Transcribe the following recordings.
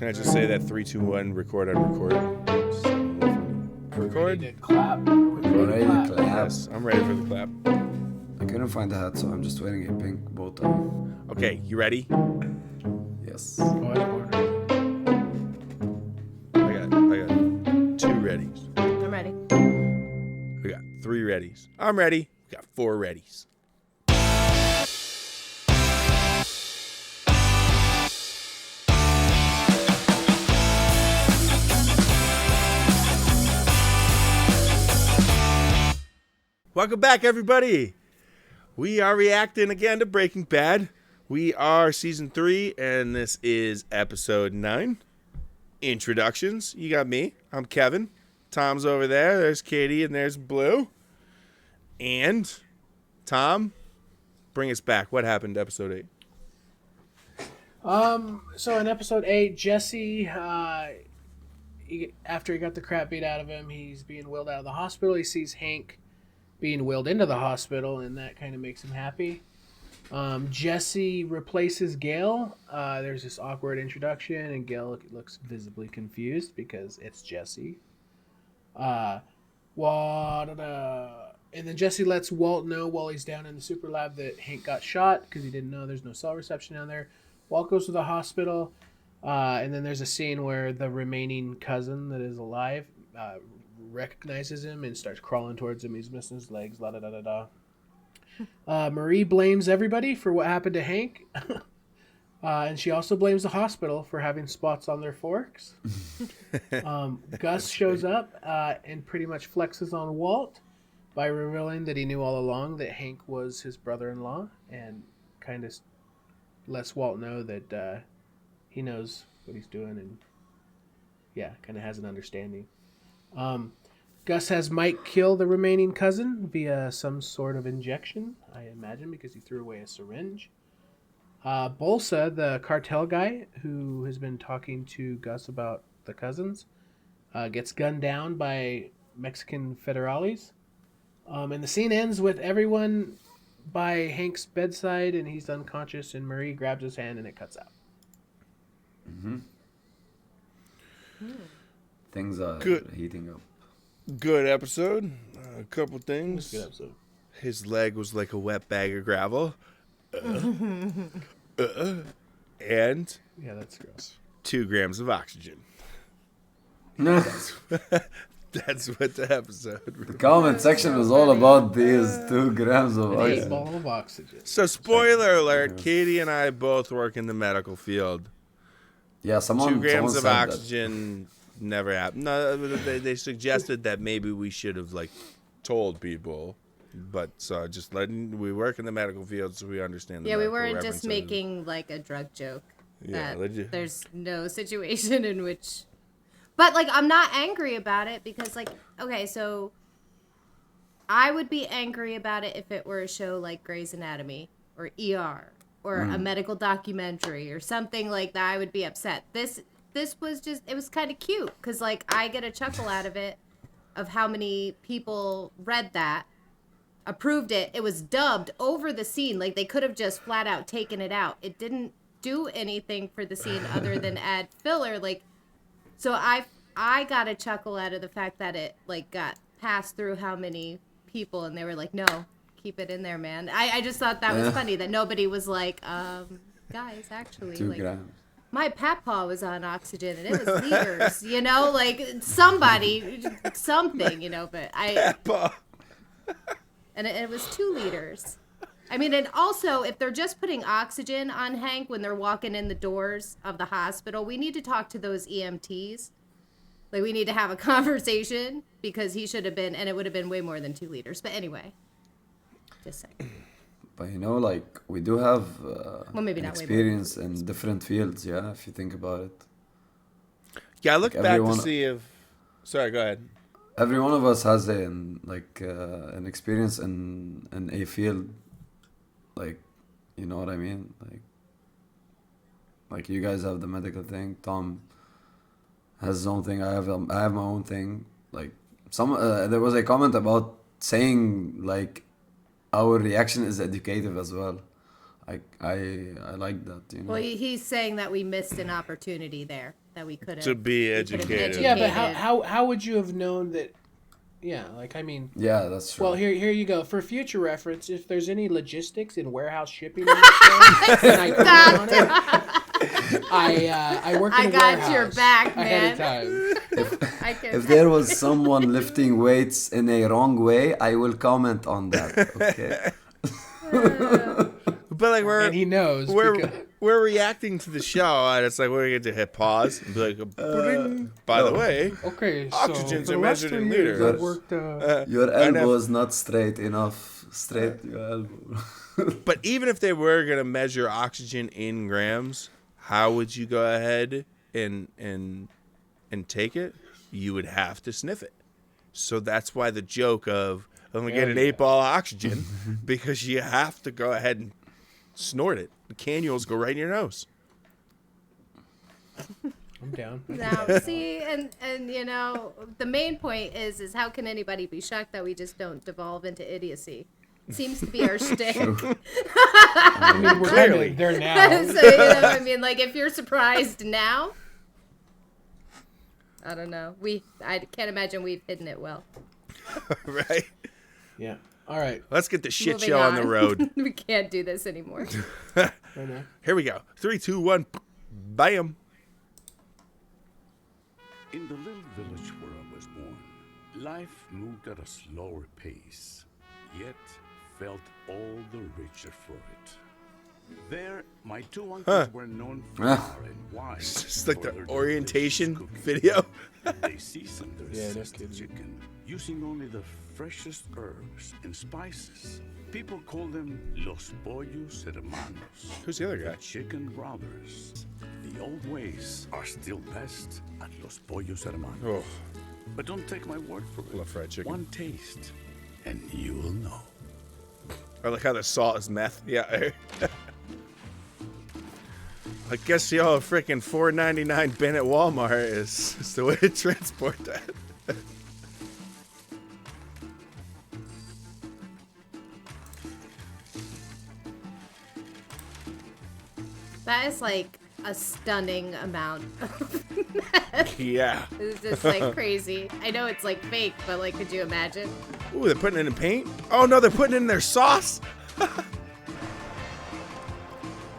Can I just say that 3, 2, 1, record on record? Record? Ready to clap. Ready to clap. Yes, I'm ready for the clap. I couldn't find the hat, so I'm just wearing a pink bow tie. Okay, you ready? Yes. Go ahead, Gordon. I got 2 readies. I'm ready. We got 3 readies. I'm ready. We got 4 readies. Welcome back, everybody. We are reacting again to Breaking Bad. We are season 3, and this is episode 9. Introductions. You got me. I'm Kevin. Tom's over there. There's Katie, and there's Blue. And Tom, bring us back. What happened to episode 8? So in episode 8, Jesse, after he got the crap beat out of him, he's being wheeled out of the hospital. He sees Hank being wheeled into the hospital, and that kind of makes him happy. Jesse replaces Gail. There's this awkward introduction, and Gail looks visibly confused because it's Jesse. And then Jesse lets Walt know while he's down in the super lab that Hank got shot because he didn't know there's no cell reception down there. Walt goes to the hospital, and then there's a scene where the remaining cousin that is alive recognizes him and starts crawling towards him. He's missing his legs, Marie blames everybody for what happened to Hank. And she also blames the hospital for having spots on their forks. Gus shows up and pretty much flexes on Walt by revealing that he knew all along that Hank was his brother-in-law, and kind of lets Walt know that he knows what he's doing and, kind of has an understanding. Gus has Mike kill the remaining cousin via some sort of injection, I imagine, because he threw away a syringe. Bolsa, the cartel guy who has been talking to Gus about the cousins, gets gunned down by Mexican federales. And the scene ends with everyone by Hank's bedside, and he's unconscious, and Marie grabs his hand, and it cuts out. Mm-hmm. Things are heating up. Good episode. A couple things. Good episode. His leg was like a wet bag of gravel. And Yeah, that's gross. 2 grams of oxygen. That's what the episode. The comment section was all about these 2 grams of An oxygen. 8-ball of oxygen. So, spoiler alert: Katie and I both work in the medical field. Yeah, 2 grams of said that. oxygen never happened. No, they suggested that maybe we should have told people. But just we work in the medical field, so we understand. We weren't just making a drug joke. There's no situation in which, but I'm not angry about it because okay, so I would be angry about it if it were a show like Grey's Anatomy or ER or a medical documentary or something like that. I would be upset. This was it was kind of cute because I get a chuckle out of it, of how many people read that. Approved it. It was dubbed over the scene. They could have just flat out taken it out. It didn't do anything for the scene other than add filler. So I got a chuckle out of the fact that it got passed through how many people, and they were no, keep it in there, man. I just thought that was funny that nobody was guys, actually 2 grams. my papaw was on oxygen and it was liters, somebody, something, but Papa. And it was 2 liters. I mean, and also, if they're just putting oxygen on Hank when they're walking in the doors of the hospital, we need to talk to those EMTs. We need to have a conversation because he should have been, and it would have been way more than 2 liters. But anyway, just saying. But we do have maybe an not experience in different fields, if you think about it. Yeah, I looked back to see if... Sorry, go ahead. Every one of us has an experience in a field, you know what I mean? You guys have the medical thing. Tom has his own thing. I have my own thing. There was a comment about saying our reaction is educative as well. I like that, you know. Well, he's saying that we missed an opportunity there, that we could have to be educated. Yeah, but how would you have known that? Yeah, like, I mean. Yeah, that's true. Well, here you go. For future reference, if there's any logistics in warehouse shipping in this show, and I comment on it, I work in a warehouse. I got your back, man. Ahead of time. If there was someone lifting weights in a wrong way, I will comment on that. Okay. But like and he knows we're reacting to the show, and it's like we're going to hit pause and be like, by the way, okay, oxygens so are measured in liters. Your elbow is not straight enough. Straight your elbow. But even if they were going to measure oxygen in grams, how would you go ahead and take it? You would have to sniff it. So that's why the joke of I'm going to get an 8-ball of oxygen, because you have to go ahead and snort it. The cannules go right in your nose. I'm down. Now, see, and you know, the main point is how can anybody be shocked that we just don't devolve into idiocy? Seems to be our shtick. I mean, we're clearly there now. So, you know, I mean, like, if you're surprised now, I don't know. I can't imagine we've hidden it well. Right? Yeah. All right. Let's get the shit show on the road. We can't do this anymore. Here we go. 3, 2, 1. Bam. In the little village where I was born, life moved at a slower pace, yet felt all the richer for it. There, my two uncles were known far and wide. It's just like the orientation video. They seasoned their chicken using only the freshest herbs and spices. People call them Los Pollos Hermanos. Who's the other guy? The Chicken Brothers. The old ways are still best at Los Pollos Hermanos. Oh. But don't take my word for it. Love fried chicken. One taste, and you will know. I like how the salt is meth. Yeah. I guess y'all freaking $4.99 bin at Walmart is the way to transport that. That is like a stunning amount. Yeah. It's just like crazy. I know it's like fake, but like, could you imagine? Ooh, they're putting it in paint? Oh no, they're putting it in their sauce?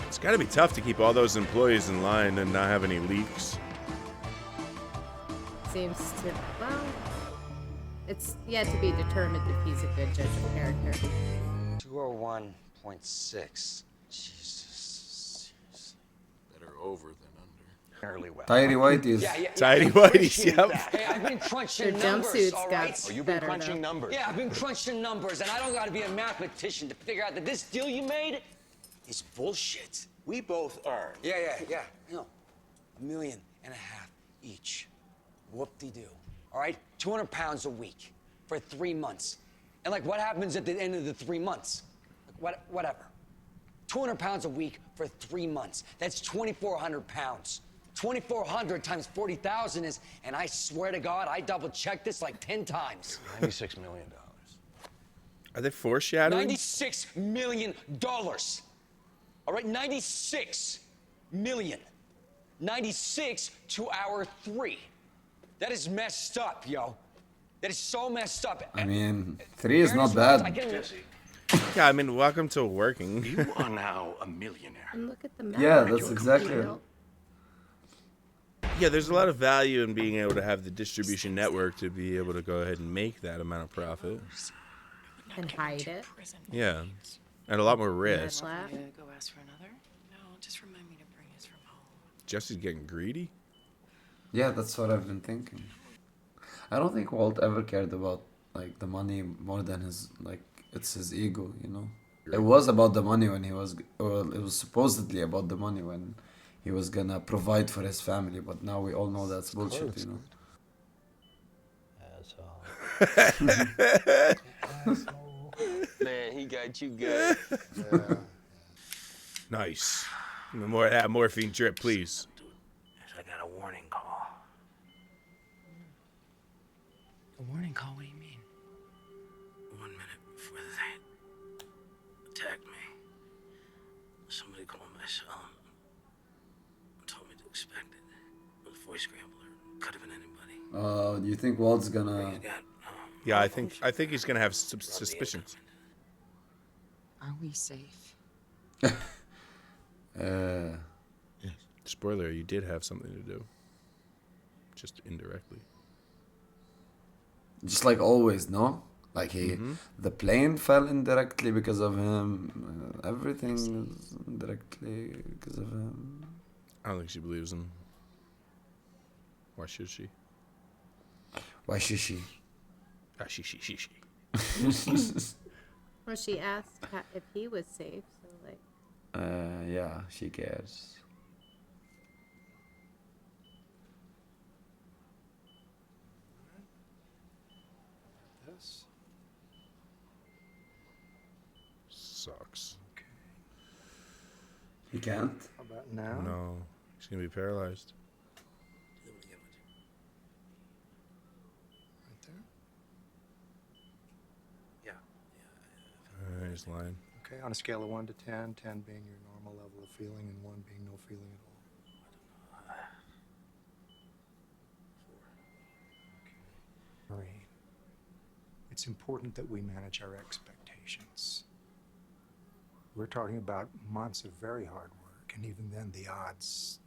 It's gotta be tough to keep all those employees in line and not have any leaks. Seems to, well, it's yet to be determined if he's a good judge of character. 201.6. Jesus. Better over than under. Fairly well. Tidy whities. Tidy whities, yep. Hey, I've been crunching Their numbers, jumpsuits all got right? Oh, you've been better, crunching though. numbers. Yeah, I've been crunching numbers, and I don't got to be a mathematician to figure out that this deal you made is bullshit. We both earned. Yeah. You know, $1.5 million each. Whoop-de-doo. All right? 200 pounds a week for 3 months. And, like, what happens at the end of the 3 months? Like, whatever. 200 pounds a week for 3 months. That's 2,400 pounds. 2,400 times 40,000 is, and I swear to God, I double-checked this like 10 times. $96 million. Are they foreshadowing? $96 million. All right, 96 million. 96 to our 3. That is messed up, yo. That is so messed up. I mean, 3 is not bad. Yeah, I mean, welcome to working. You are now a millionaire. And look at the map. Yeah, that's exactly it. Yeah, there's a lot of value in being able to have the distribution network to be able to go ahead and make that amount of profit. And hide it. Yeah. And a lot more risk. Go ask for another? No, just remind me to bring his from home. Jesse's getting greedy? Yeah, that's what I've been thinking. I don't think Walt ever cared about like the money more than his it's his ego, you know. It was about the money when it was supposedly about the money when he was gonna provide for his family, but now we all know that's bullshit, you know. Asshole. Man, he got you good. Yeah. Nice. More of that morphine drip, please. I got a warning call. A warning call? What do you mean? 1 minute before they attacked me. Somebody called my cell. Told me to expect it. It was a voice scrambler. Could have been anybody. Do you think Walt's gonna? Yeah, I think he's gonna have suspicions. Are we safe? Spoiler: you did have something to do, just indirectly. Just like always, no? Like the plane fell indirectly because of him. Everything is indirectly because of him. I don't think she believes him. Why should she? Why should she? She. Well, she asked if he was safe, so like. Yeah, she cares. This sucks. okay. He can't. How about now? No, he's gonna be paralyzed. Right there. Yeah. He's lying. Okay, on a scale of 1 to 10, 10 being your normal level of feeling and 1 being no feeling at all. 4. Okay. Maureen, it's important that we manage our expectations. We're talking about months of very hard work, and even then the odds,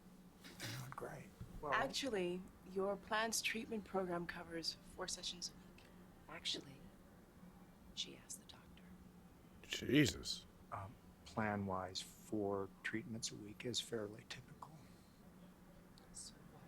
they're not great. Well, Actually, your plan's treatment program covers 4 sessions a week. Actually, she asked the doctor. Jesus. Plan-wise, 4 treatments a week is fairly typical. So what?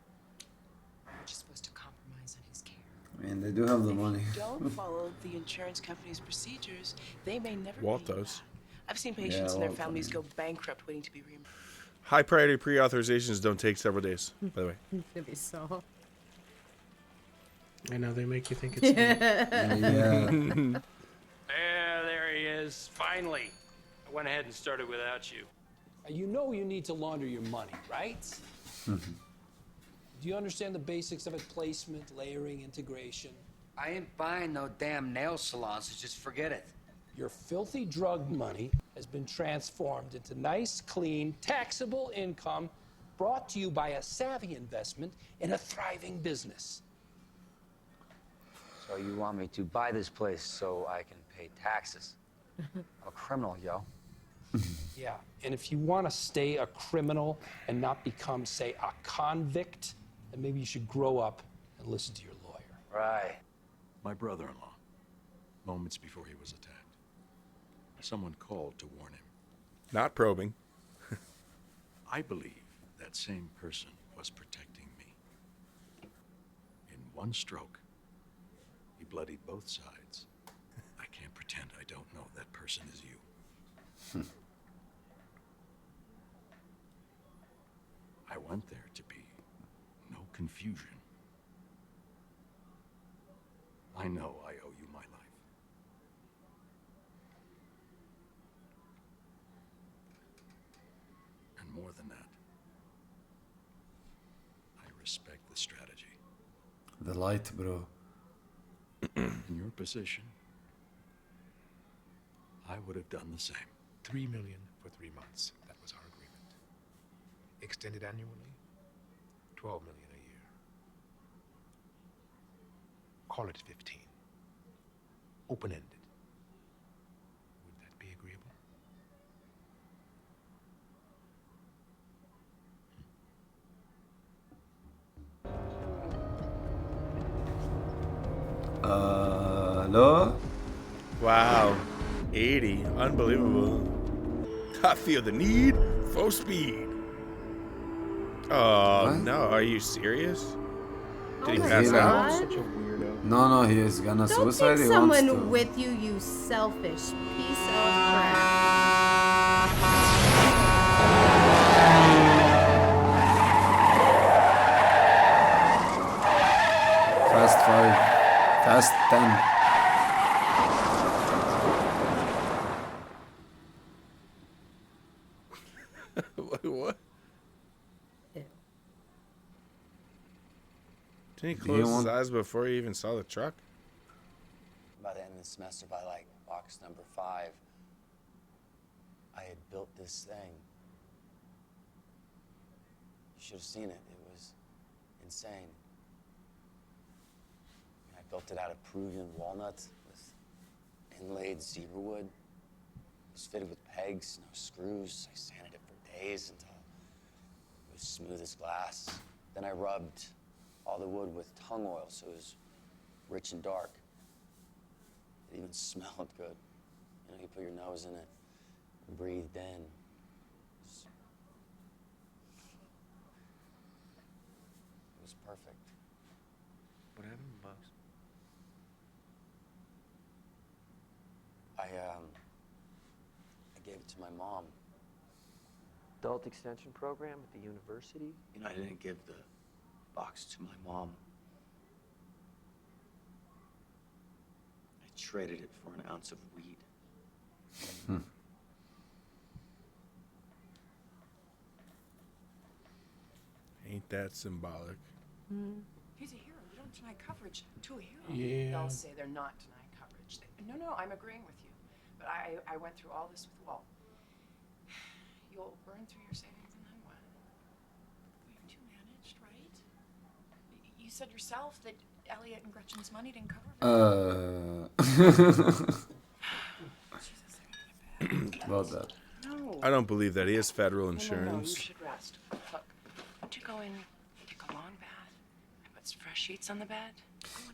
We're just supposed to compromise on his care. I mean, they do have the money. If you don't follow the insurance company's procedures, they may never Walt pay you does. back. I've seen patients and their Walt, families go bankrupt waiting to be reimbursed. High priority pre-authorizations don't take several days, by the way. It's gonna be so. I know they make you think it's. Yeah. There he is, finally. I went ahead and started without you. You know you need to launder your money, right? Do you understand the basics of it? Placement, layering, integration? I ain't buying no damn nail salons, so just forget it. Your filthy drug money has been transformed into nice, clean, taxable income brought to you by a savvy investment in a thriving business. So you want me to buy this place so I can pay taxes? I'm a criminal, yo. Yeah, and if you want to stay a criminal and not become, say, a convict, then maybe you should grow up and listen to your lawyer. Right. My brother-in-law, moments before he was attacked. Someone called to warn him. Not probing. I believe that same person was protecting me. In one stroke, he bloodied both sides. I can't pretend I don't know that person is you. I went there to be no confusion. I know I owe you my life. And more than that, I respect the strategy. The light, bro. In your position, I would have done the same. $3 million for 3 months. That was our agreement. Extended annually, $12 million a year. Call it 15. Open-ended. Would that be agreeable? Hello? Wow. 80. Unbelievable. I feel the need for speed. Oh, What? no. Are you serious? Did he Oh my pass out? God. Such a weirdo. No, he is gonna Don't suicide. take He wants to. someone with you, you selfish piece of crap. Fast 5. Fast 10. What? Ew. Didn't he Do close you his want- eyes before he even saw the truck? By the end of the semester, by like box number 5, I had built this thing. You should have seen it. It was insane. I built it out of Peruvian walnut with inlaid zebra wood. It was fitted with pegs, no screws. I sanded it for days until it was smooth as glass. Then I rubbed all the wood with tung oil so it was rich and dark. It even smelled good. You know, you put your nose in it and breathed in. It was perfect. What happened, Boss? I gave it to my mom. Adult extension program at the university? You know, I didn't give the box to my mom. I traded it for an ounce of weed. Ain't that symbolic? He's a hero. You don't deny coverage to a hero. Yeah. They'll say they're not denying coverage. No, I'm agreeing with you. But I went through all this with Walt. You'll burn through your savings and then what? Well, you two managed, right? You said yourself that Elliot and Gretchen's money didn't cover About that. No. I don't believe that. He has federal No, insurance. you should rest. Look, why don't you go in, take a long bath, and put some fresh sheets on the bed?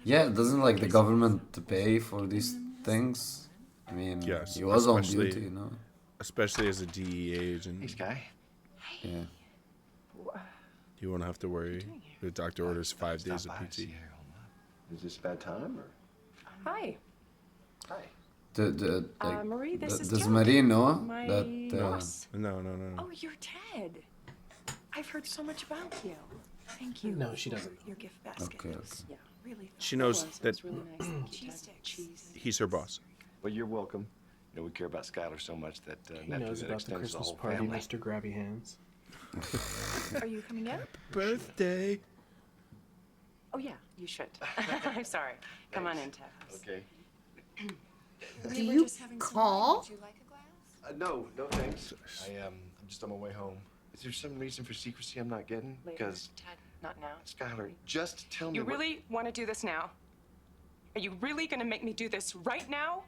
Yeah, doesn't like the government to pay for these things? I mean, Yes, he was on especially- duty, you know? Especially as a DEA agent. Hey, Sky. Yeah. You won't have to worry. The doctor orders 5 days of PT. Is this a bad time, or? Hi. Hi. Marie, this is does Tim, Marie know my that? boss. No. Oh, you're Ted. I've heard so much about you. Thank you. No, she doesn't. Your gift basket. Okay, was- Yeah, really. She knows It that was really nice. Thank you, Ted. Cheese. he's her boss. Well, you're welcome. You know, we care about Skyler so much that He nephew knows that about the extends Christmas whole party, family. Mr. Grabby Hands. Are you coming in? Birthday. Oh, yeah, you should. I'm sorry. Come on in, Ted. Okay. Do you call? Would you like a glass? No, thanks. I'm just on my way home. Is there some reason for secrecy I'm not getting? Later, Because Ted, not now. Skyler, just tell me. You what- really want to do this now? Are you really going to make me do this right now?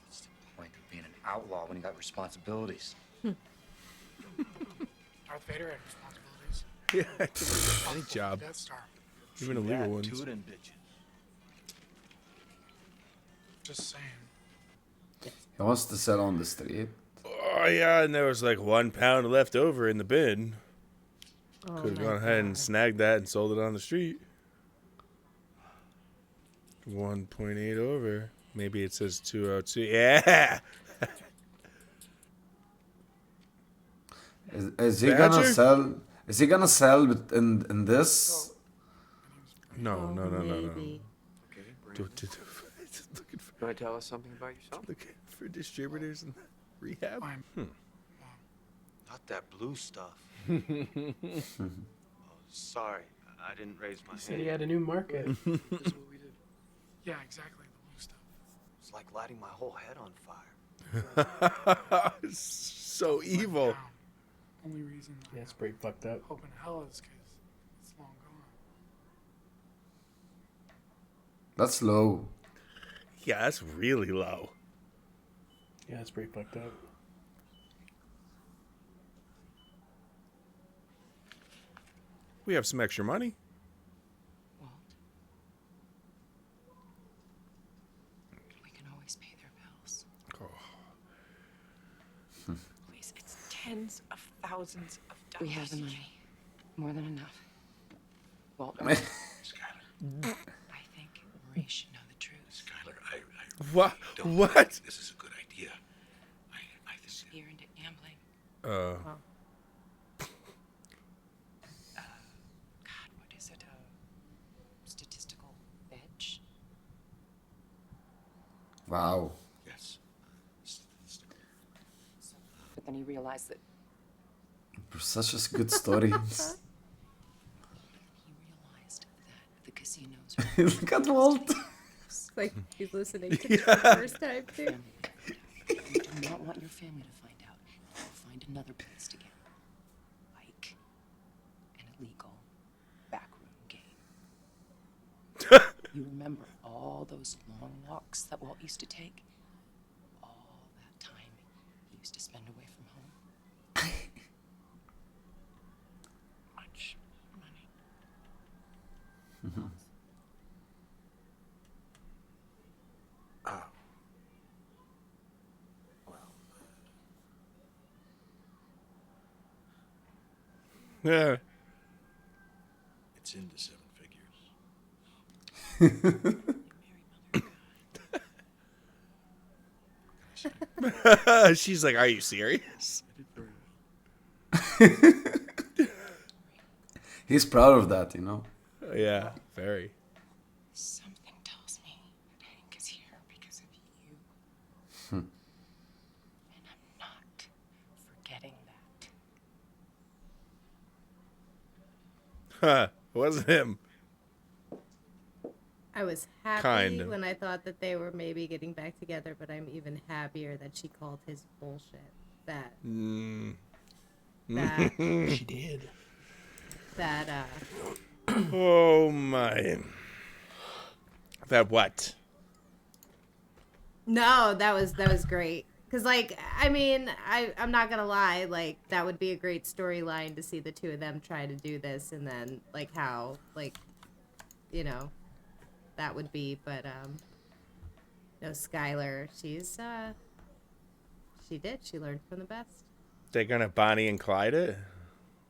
What's the point of being an outlaw when you got responsibilities? Darth Vader had responsibilities. Yeah, any job. Death Star. Even illegal ones. Tootin' bitch. Just saying. He wants to sell on the street. Oh, yeah, and there was like 1 pound left over in the bin. Oh Could have my gone ahead and God. snagged that and sold it on the street. 1.8 over. Maybe it says 202. Yeah! Is he Badger? gonna sell? Is he gonna sell in this? No. Maybe. Looking for, You want to tell us something about yourself? looking for distributors and rehab. Not that blue stuff. Sorry, I didn't raise my He said he hand. had a new market. That's what we did. Yeah, exactly. The blue stuff. It's like lighting my whole head on fire. So evil. Down. Only reason Yeah, it's pretty fucked up. I'm hoping hell is because it's long gone. That's low. Yeah, that's really low. Yeah, it's pretty fucked up. We have some extra money. Walt. We can always pay their bills. Oh. Please, it's tens of thousands of dollars. We have the money. More than enough. Walt, I think Marie should know the truth. Skyler, I What? don't What? think this is a good idea. I think She earned it gambling. God, what is it? Statistical edge? Wow. yes. But then he realized that Such a good story. he realized that the casinos Look at Walt. Like he's listening to this the first time too. You do not want your family to find out. You'll find another place to get like an illegal backroom game. You remember all those long walks that Walt used to take? All that time he used to spend away from home? Much money. Oh. Well. Yeah. It's into 7 figures. She's like, "Are you serious?" He's proud of that, you know. Yeah, very. Something tells me that Hank is here because of you. Hmm. And I'm not forgetting that. Huh? It wasn't him. I was happy Kind of. when I thought that they were maybe getting back together, but I'm even happier that she called his bullshit. That She did. that Oh my. That what? No, that was great. Cause like, I mean, I'm not gonna lie, like that would be a great storyline to see the two of them try to do this, and then like how like, you know, that would be. But no, SKYLER, she learned from the best. They're gonna Bonnie and Clyde it?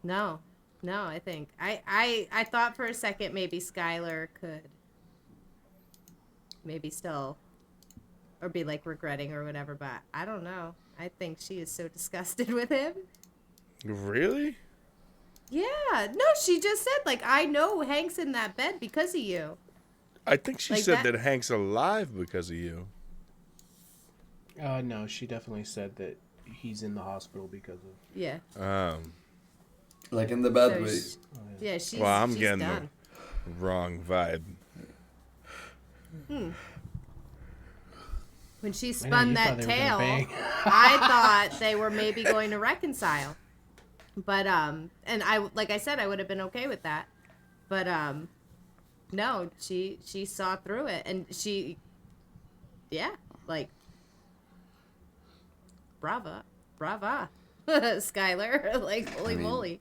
No, I think I thought for a second maybe SKYLER could maybe still. Or be like regretting or whatever, but I don't know. I think she is so disgusted with him. Really? Yeah. No, she just said, like, I know Hank's in that bed because of you. I think she Like said that- that Hank's alive because of you. No, she definitely said that he's in the hospital because of. Yeah. Like in the bad So way. Yeah, she's Well, I'm she's getting done. the wrong vibe. When she I spun know, you that thought they were gonna tail, bang. I thought they were maybe going to reconcile. But and I like I said I would have been okay with that. But no, she saw through it, and she like brava SKYLER, like holy moly.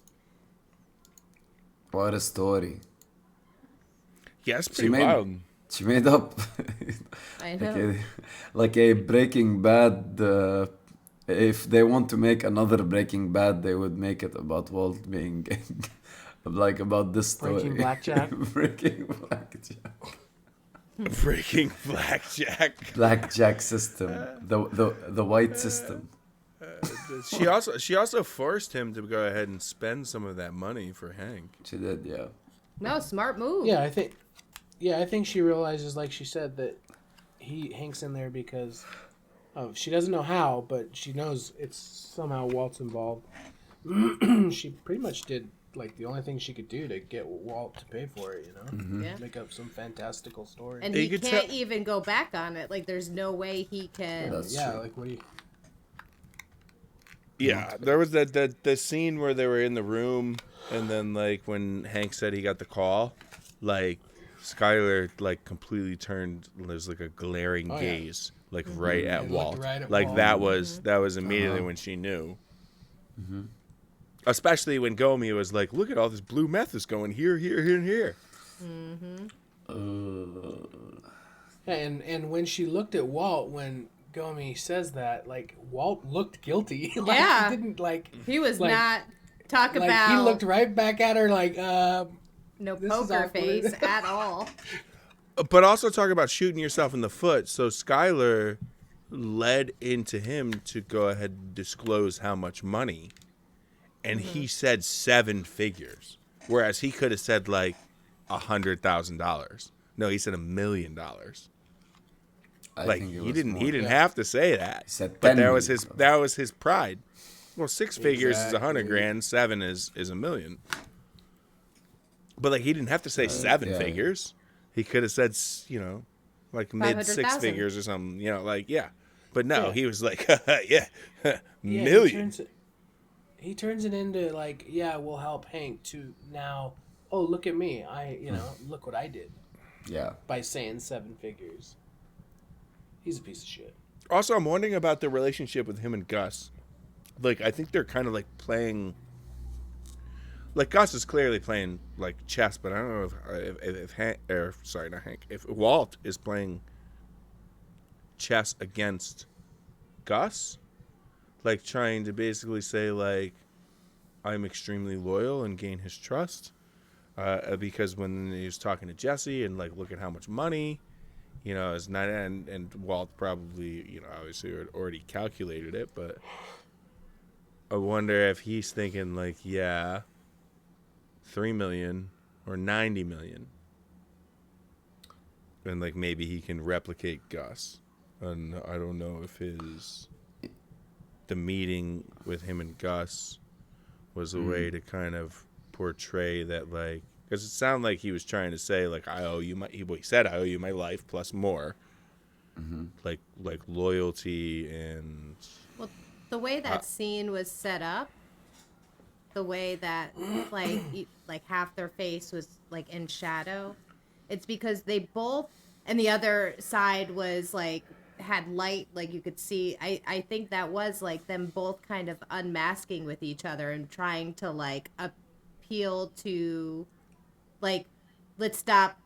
What a story. Yeah, it's pretty wild. She made up I know. like a Breaking Bad. If they want to make another Breaking Bad, they would make it about Walt being like about this story. Breaking Blackjack. Breaking Blackjack. Breaking Blackjack. Blackjack system. The white system. She also forced him to go ahead and spend some of that money for Hank. She did, yeah. No, smart move. Yeah, I think she realizes, like she said, that Hank's in there because she doesn't know how, but she knows it's somehow Walt's involved. She pretty much did like the only thing she could do to get Walt to pay for it, you know? Mm-hmm. Yeah. Make up some fantastical story. And he can't even go back on it. Like, there's no way he can. Like what do you? Yeah, there was the scene where they were in the room, and then like when Hank said he got the call, like SKYLER like completely turned. There's like a glaring gaze, like right at Walt. Right at like Walt. that was immediately when she knew. Mm-hmm. Especially when Gomi was like, "Look at all this blue meth is going here, here, here, and here." Yeah, and when she looked at Walt, when Gomi says that, like Walt looked guilty. Like, Yeah. he didn't like. He was like- not talk like, about. He looked right back at her like, no this is poker awkward. face at all. But also talk about shooting yourself in the foot. So SKYLER led into him to go ahead and disclose how much money. And he said 7 figures. Whereas he could have said like $100,000. No, he said $1 million. Like he didn't have to say that. He said but 10 that was million. his pride. Well, 6 figures is $100,000, 7 is $1 million. But like he didn't have to say 7 yeah. figures. He could have said, you know, like mid 6 figures or something, you know, like, yeah. But no, he was like, yeah, million. He turns it into like, yeah, we'll help Hank to now, oh, look at me. Look what I did. Yeah. By saying 7 figures. He's a piece of shit. Also, I'm wondering about the relationship with him and Gus. Like, I think they're kind of like playing. Like, Gus is clearly playing like chess, but I don't know if Hank, or sorry, not Hank, if Walt is playing chess against Gus, like trying to basically say like, I'm extremely loyal and gain his trust, because when he was talking to Jesse and like, look at how much money, you know, is not, and Walt probably, you know, obviously had already calculated it, but I wonder if he's thinking like, yeah, 3 million or 90 million, and like maybe he can replicate Gus. And I don't know if the meeting with him and Gus was a way to kind of portray that, like, because it sounded like he was trying to say like, I owe you he said I owe you my life plus more, like loyalty. And well, the way that scene was set up, the way that like half their face was like in shadow, it's because they both, and the other side was like had light, like you could see. I think that was like them both kind of unmasking with each other and trying to like appeal to like, let's stop.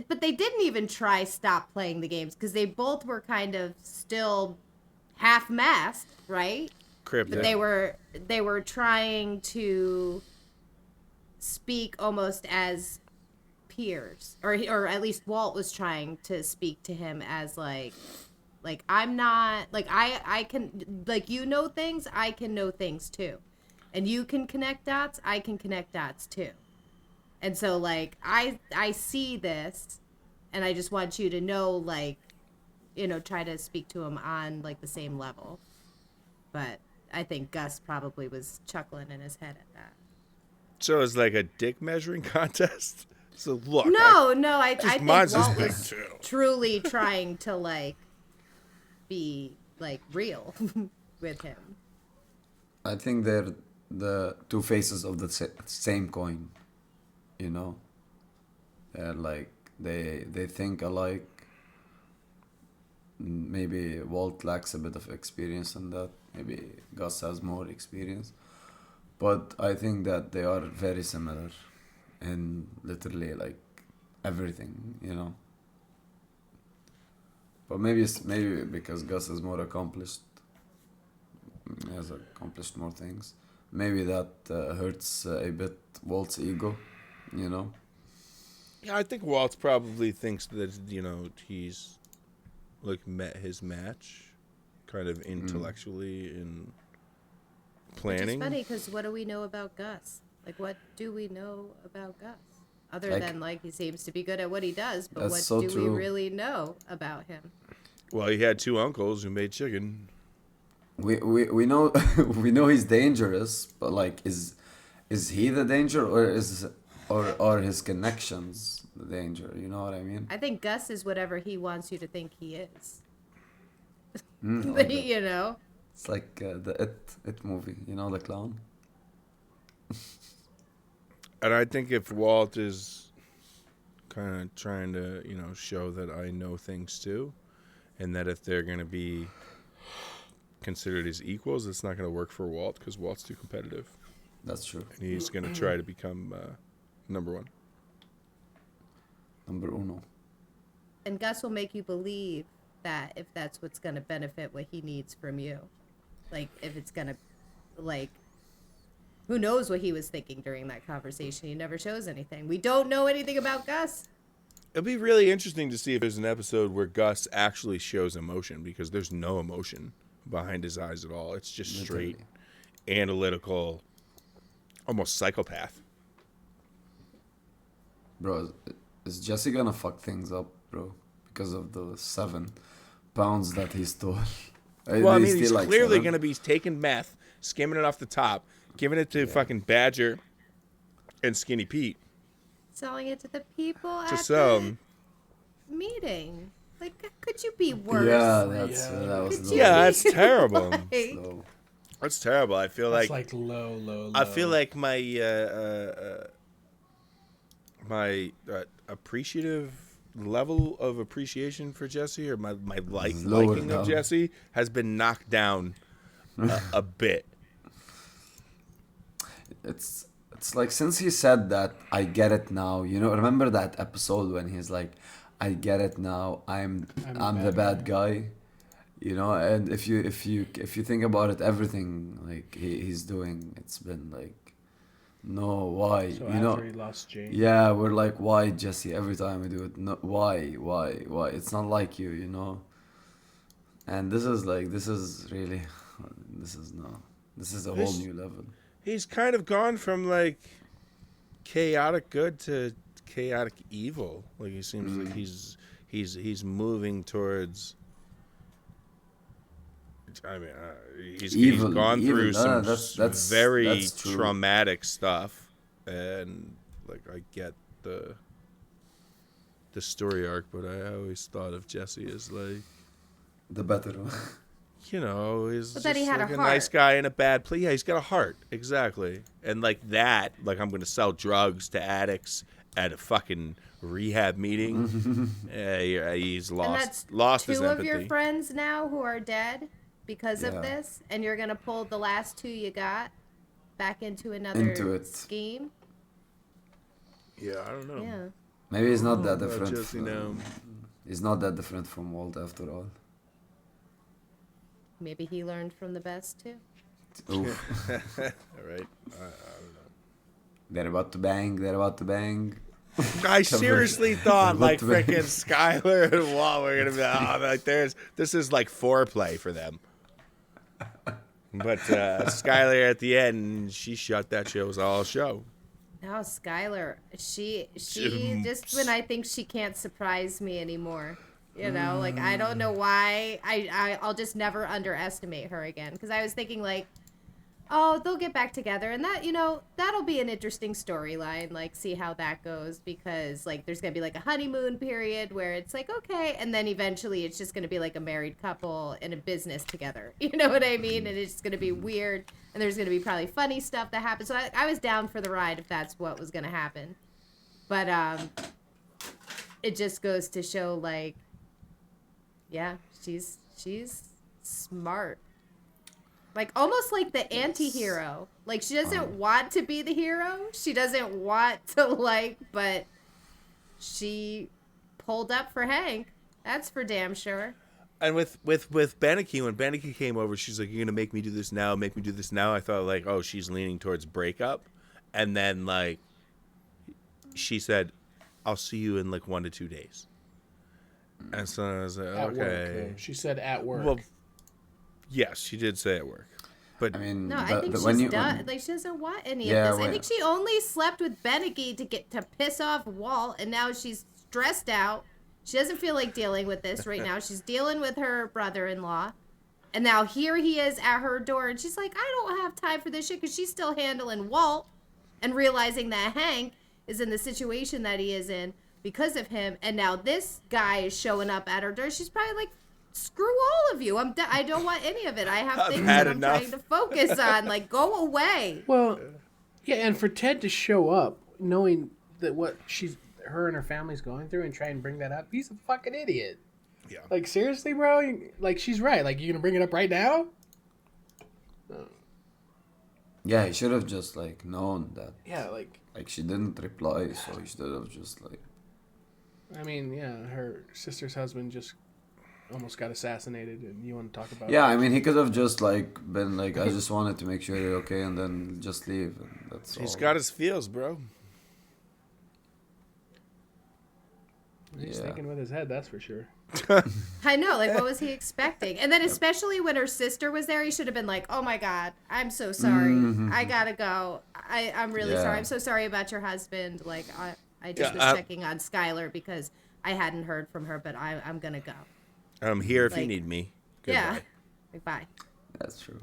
But they didn't even try stop playing the games, because they both were kind of still half masked, right? But they were trying to speak almost as peers, or at least Walt was trying to speak to him as like I'm not like I can, like, you know things, I can know things too, and you can connect dots, I can connect dots too, and so like I see this, and I just want you to know, like, you know, try to speak to him on like the same level. But I think Gus probably was chuckling in his head at that. So it's like a dick measuring contest. So look. I think mine's Walt big was too. truly trying to like be like real with him. I think they're the two faces of the same coin. You know, they're like they think alike. Maybe Walt lacks a bit of experience in that. Maybe Gus has more experience. But I think that they are very similar in literally like everything, you know. But maybe because Gus is more accomplished, has accomplished more things. Maybe that hurts a bit Walt's ego, you know. Yeah, I think Walt probably thinks that, you know, he's like met his match, kind of intellectually in planning. Which is funny, because what do we know about Gus? Like, what do we know about Gus? Other than, like, he seems to be good at what he does, but what do we really know about him? Well, he had 2 uncles who made chicken. We know we know he's dangerous, but like, is he the danger, or are his connections the danger? You know what I mean? I think Gus is whatever he wants you to think he is. Okay. You know? It's like the It movie, you know, the clown. And I think if Walt is kind of trying to, you know, show that I know things too, and that if they're going to be considered as equals, it's not going to work for Walt, because Walt's too competitive. That's true. And he's going to try to become number 1. Number uno. And Gus will make you believe that if that's what's going to benefit what he needs from you. Like, if it's going to, like, who knows what he was thinking during that conversation. He never shows anything. We don't know anything about Gus. It'll be really interesting to see if there's an episode where Gus actually shows emotion, because there's no emotion behind his eyes at all. It's just straight, analytical, almost psychopath. Bro, is Jesse gonna fuck things up, bro? Because of the 7 pounds that he stole. Well, I mean, he's clearly going to be taking meth, skimming it off the top, giving it to fucking Badger and Skinny Pete. Selling it to the people To sell them. meeting. Like, could you be worse? Yeah, that was low. Yeah, that's terrible. Like, That's terrible. I feel That's like low. I feel like my appreciative level of appreciation for Jesse, or my liking of Jesse, has been knocked down a bit. It's like, since he said that, I get it now. You know, remember that episode when he's like, I get it now. I'm the bad guy. You know, and if you think about it, everything like he's doing, it's been like, no, why? So you know, after he lost Jane. yeah, we're like, why, Jesse? Every time we do it, no, why? It's not like you know. And this is really, this is a whole new level. He's kind of gone from like chaotic good to chaotic evil. Like he seems like he's moving towards. I mean, he's gone through some very traumatic stuff, and like I get the story arc, but I always thought of Jesse as like the better one. You know, he's but just that he had like a a heart. nice guy in a bad place. Yeah, he's got a heart, exactly. And like that, like I'm gonna sell drugs to addicts at a fucking rehab meeting. He's lost. And that's lost two his of empathy. your friends now who are dead because Yeah. of this, and you're gonna pull the last two you got back into another it. scheme. Yeah, I don't know. Yeah. Maybe he's not that About different. Jesse now. He's not that different from Walt after all. Maybe he learned from the best too. Oof. All right. I don't know. They're about to bang. I seriously thought like freaking SKYLER and Walt were gonna be like this is like foreplay for them. But SKYLER at the end, she shut that shit. It was all show. Now SKYLER, she just when I think she can't surprise me anymore. You know, like I don't know why. I'll just never underestimate her again, because I was thinking like, oh, they'll get back together, and that, you know, that'll be an interesting storyline, like see how that goes, because like there's gonna be like a honeymoon period where it's like okay, and then eventually it's just gonna be like a married couple in a business together. You know what I mean? And it's gonna be weird, and there's gonna be probably funny stuff that happens. So I was down for the ride if that's what was gonna happen, but it just goes to show like, yeah, she's smart. Like, almost like the anti-hero. Like, she doesn't want to be the hero. She doesn't want to, like, but she pulled up for Hank. That's for damn sure. And with Beneke, when Beneke came over, she's like, you're going to make me do this now, I thought, like, oh, she's leaning towards breakup. And then, like, she said, I'll see you in, like, 1 to 2 days. And so I was like, At okay. work, though. She said at work. Well, yes, she did say at work. But I mean, No, I think she's done. Like, she doesn't want any of this. I think she only slept with Beneke to piss off Walt, and now she's stressed out. She doesn't feel like dealing with this right now. She's dealing with her brother-in-law. And now here he is at her door, and she's like, I don't have time for this shit, because she's still handling Walt and realizing that Hank is in the situation that he is in because of him. And now this guy is showing up at her door. She's probably like, screw all of you. I don't want any of it. I have things that I'm trying to focus on. Like, go away. Well, yeah, and for Ted to show up knowing that what her and her family's going through and try and bring that up, he's a fucking idiot. Yeah. Like, seriously, bro? Like, she's right. Like, you gonna bring it up right now? Yeah, he should have just, like, known that. Yeah, like... Like, she didn't reply, so he should have just, like... I mean, yeah, her sister's husband just almost got assassinated, and you want to talk about Yeah, I mean, he could have just, like, been like, I just wanted to make sure you're okay, and then just leave, and that's all. He's got his feels, bro. He's thinking with his head, that's for sure. I know, like, what was he expecting? And then especially when her sister was there, he should have been like, oh my God, I'm so sorry. I gotta go. I'm really sorry. I'm so sorry about your husband. Like, I just was checking on SKYLER because I hadn't heard from her, but I'm gonna go. I'm here if you need me. Goodbye. Yeah. Like, bye. That's true.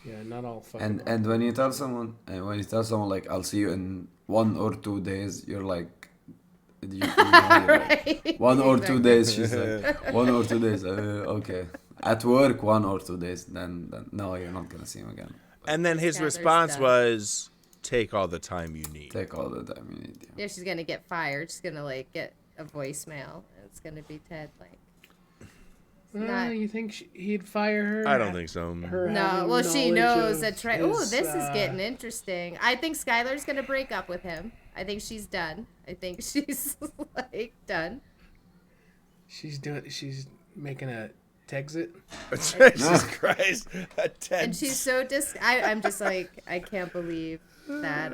Yeah, not all fucking... And when you tell someone, like, I'll see you in 1 or 2 days, you're like, You know, Right. 1 or 2 Exactly. days, she said. 1 or 2 days. Okay. At work, 1 or 2 days. Then no, you're not gonna see him again. And then his Skyler's response done. was, "Take all the time you need." Take all the time you need. Yeah. Yeah, she's gonna get fired. She's gonna like get a voicemail. It's gonna be Ted like. Not- You think he'd fire her? I don't think so. Her No, having well, she knows knowledge that. of Oh, his, this is getting interesting. I think Skyler's gonna break up with him. I think she's done. I think she's like done. She's making a Texit. Jesus Christ! And she's so I'm just like, I can't believe that.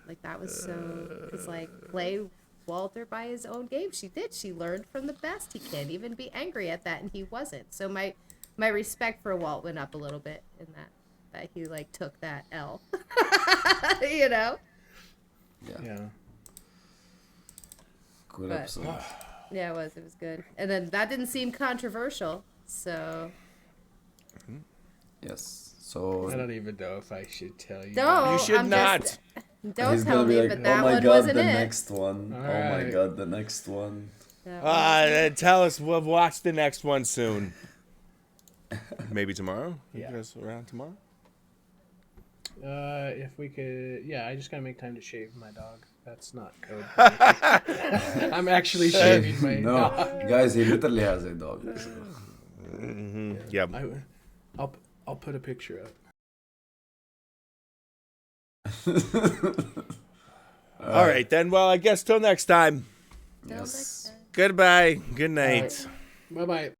Like that was so. It's like play Walter by his own game. She did. She learned from the best. He can't even be angry at that, and he wasn't. So my respect for Walt went up a little bit in that he like took that L. You know. Yeah. Good But- episode. Yeah, it was. It was good. And then that didn't seem controversial. So. Yes. So. I don't even know if I should tell you. Don't. You should I'm not. Just, don't He's tell gonna be me, like, but that oh my one god, wasn't the it. next one. All Oh my right. god, the next one. Tell us. We'll watch the next one soon. Maybe tomorrow. Yeah. You guys around tomorrow? If we could, yeah, I just gotta make time to shave my dog. That's not code. I'm actually shaving my No, dog. guys, he literally has a dog. So. Mm-hmm. Yep. I'll put a picture up. All right then. Well, I guess till next time. Yes. Goodbye. Good night. Bye bye.